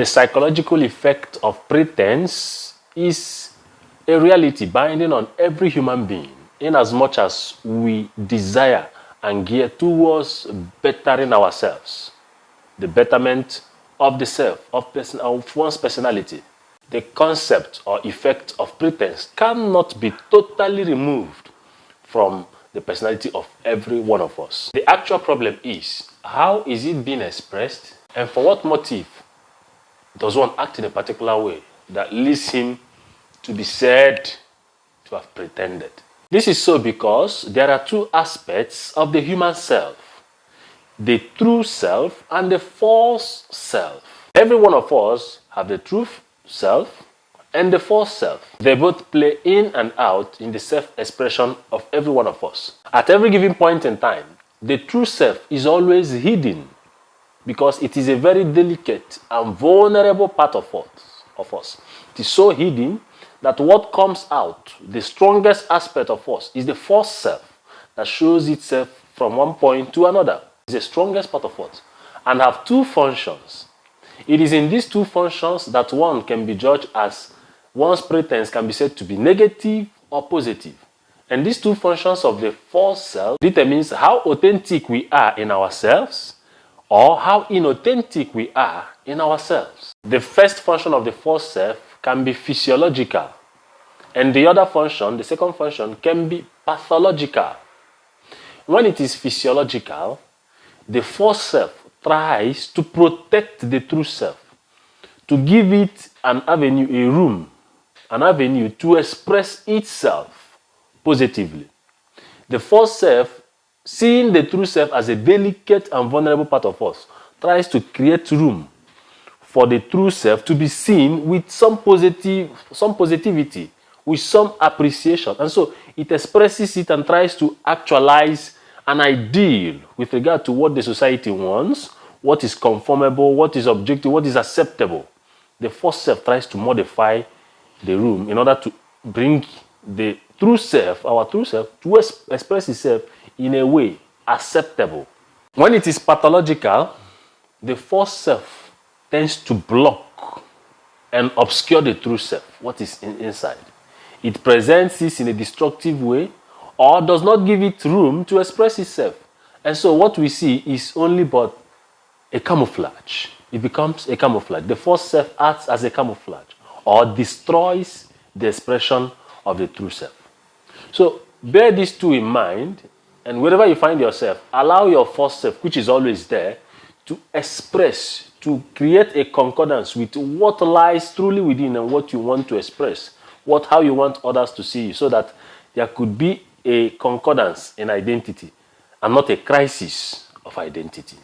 The psychological effect of pretense is a reality binding on every human being, in as much as we desire and gear towards bettering ourselves, the betterment of the self, of one's personality. The concept or effect of pretense cannot be totally removed from the personality of every one of us. The actual problem is, how is it being expressed, and for what motive does one act in a particular way that leads him to be said to have pretended? This is so because there are two aspects of the human self: the true self and the false self. Every one of us have the true self and the false self. They both play in and out in the self-expression of every one of us. At every given point in time, the true self is always hidden because it is a very delicate and vulnerable part of us. It is so hidden that what comes out, the strongest aspect of us, is the false self that shows itself from one point to another. It's the strongest part of us and have two functions. It is in these two functions that one can be judged as one's pretense can be said to be negative or positive. And these two functions of the false self determines how authentic we are in ourselves or how inauthentic we are in ourselves. The first function of the false self can be physiological, and the other function, the second function, can be pathological. When it is physiological, the false self tries to protect the true self, to give it an avenue, a room, an avenue to express itself positively. The false self, seeing the true self as a delicate and vulnerable part of us, tries to create room for the true self to be seen with some positivity, with some appreciation. And so it expresses it and tries to actualize an ideal with regard to what the society wants, what is conformable, what is objective, what is acceptable. The false self tries to modify the room in order to bring the true self, our true self, to express itself in a way acceptable. When it is pathological, the false self tends to block and obscure the true self, what is inside. It presents it in a destructive way or does not give it room to express itself. And so what we see is only but a camouflage. It becomes a camouflage. The false self acts as a camouflage or destroys the expression of the true self. So bear these two in mind, and wherever you find yourself, allow your false self, which is always there, to express, to create a concordance with what lies truly within and what you want to express, how you want others to see you, so that there could be a concordance in identity and not a crisis of identity.